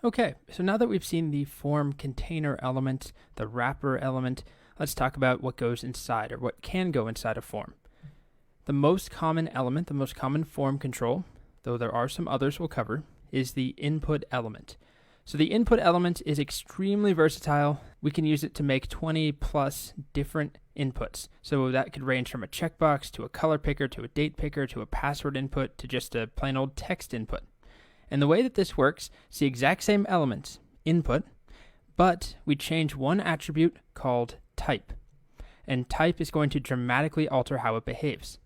Okay, so now that we've seen the form container element, the wrapper element, let's talk about what goes inside or what can go inside a form. The most common element, the most common form control, though there are some others we'll cover, is the input element. So the input element is extremely versatile. We can use it to make 20 plus different inputs. So that could range from a checkbox to a color picker to a date picker to a password input to just a plain old text input. And the way that this works is the exact same elements, input, but we change one attribute called type. And type is going to dramatically alter how it behaves.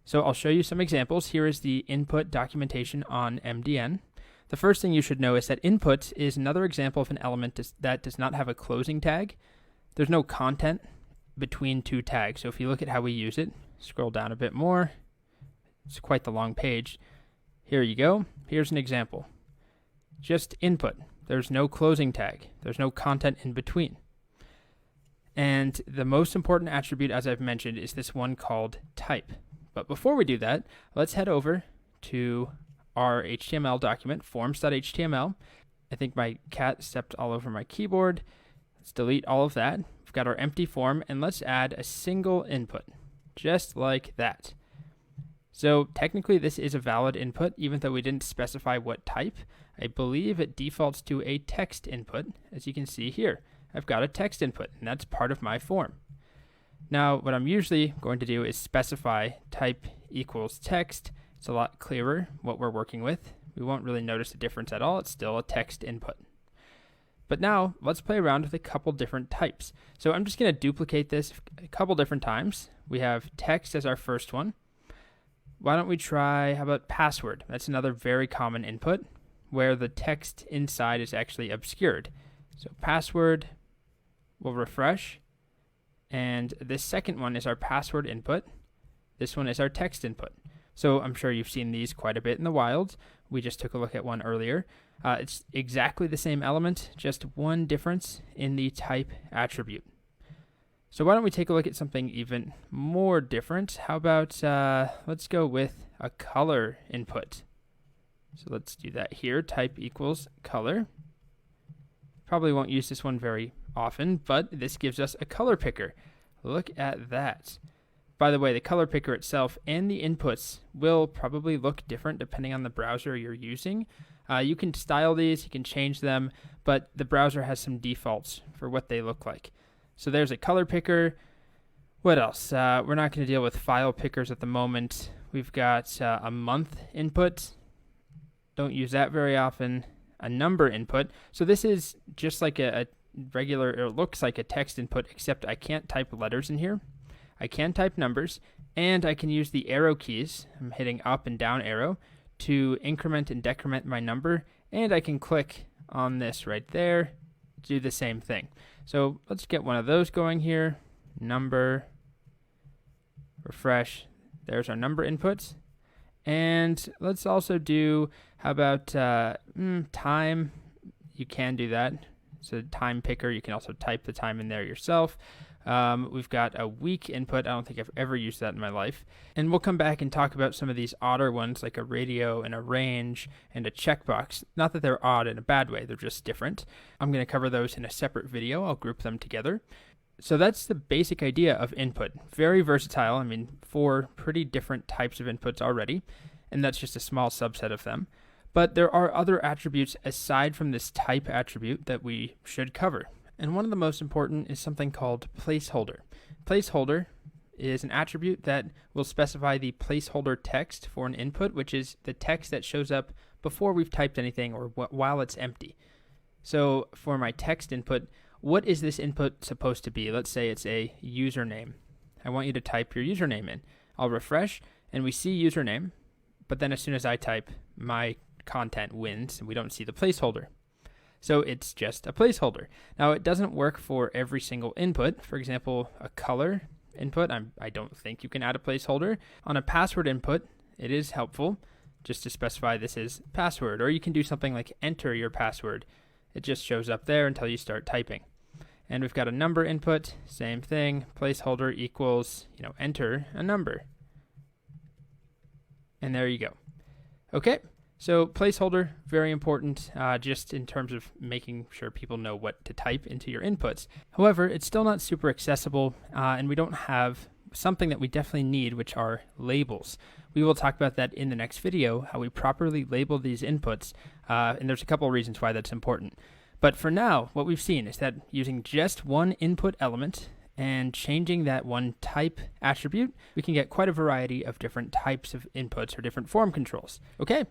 So I'll show you some examples. Here is the input documentation on MDN. The first thing you should know is that input is another example of an element that does not have a closing tag. There's no content between two tags. So if you look at how we use it, scroll down a bit more. It's quite the long page. Here you go. Here's an example. Just input. There's no closing tag. There's no content in between. And the most important attribute, as I've mentioned, is this one called type. But before we do that, let's head over to our HTML document, forms.html. I think my cat stepped all over my keyboard. Let's delete all of that. We've got our empty form, and let's add a single input, just like that. So technically this is a valid input, even though we didn't specify what type. I believe it defaults to a text input. As you can see here, I've got a text input, and that's part of my form. Now, what I'm usually going to do is specify type equals text. It's a lot clearer what we're working with. We won't really notice a difference at all. It's still a text input. But now, let's play around with a couple different types. So I'm just going to duplicate this a couple different times. We have text as our first one. Why don't we try, how about password? That's another very common input where the text inside is actually obscured. So password, we'll refresh. And this second one is our password input. This one is our text input. So I'm sure you've seen these quite a bit in the wild. We just took a look at one earlier. It's exactly the same element, just one difference in the type attribute. So why don't we take a look at something even more different? How about, let's go with a color input. So let's do that here. Type equals color. Probably won't use this one very often, but this gives us a color picker. Look at that. By the way, the color picker itself and the inputs will probably look different depending on the browser you're using. You can style these, you can change them, but the browser has some defaults for what they look like. So there's a color picker. What else? We're not going to deal with file pickers at the moment. We've got a month input. Don't use that very often. A number input. So this is just like a regular, it looks like a text input, except I can't type letters in here. I can type numbers, and I can use the arrow keys. I'm hitting up and down arrow to increment and decrement my number, and I can click on this right there to do the same thing. So let's get one of those going here. Number, refresh. There's our number inputs. And let's also do, how about time? You can do that. It's a time picker. You can also type the time in there yourself. We've got a week input. I don't think I've ever used that in my life. And we'll come back and talk about some of these odder ones like a radio and a range and a checkbox. Not that they're odd in a bad way, they're just different. I'm going to cover those in a separate video. I'll group them together. So that's the basic idea of input. Very versatile. I mean, 4 pretty different types of inputs already, and that's just a small subset of them. But there are other attributes aside from this type attribute that we should cover. And one of the most important is something called placeholder. Placeholder is an attribute that will specify the placeholder text for an input, which is the text that shows up before we've typed anything or while it's empty. So for my text input, what is this input supposed to be? Let's say it's a username. I want you to type your username in. I'll refresh, and we see username, but then as soon as I type, my content wins, and we don't see the placeholder. So it's just a placeholder. Now, it doesn't work for every single input. For example, a color input, I don't think you can add a placeholder. On a password input, it is helpful just to specify this is password, or you can do something like enter your password. It just shows up there until you start typing. And we've got a number input, same thing, placeholder equals, enter a number. And there you go. Okay, So placeholder, very important, just in terms of making sure people know what to type into your inputs. However, it's still not super accessible, and we don't have something that we definitely need, which are labels. We will talk about that in the next video, how we properly label these inputs, and there's a couple of reasons why that's important. But for now, what we've seen is that using just one input element and changing that one type attribute, we can get quite a variety of different types of inputs or different form controls. Okay,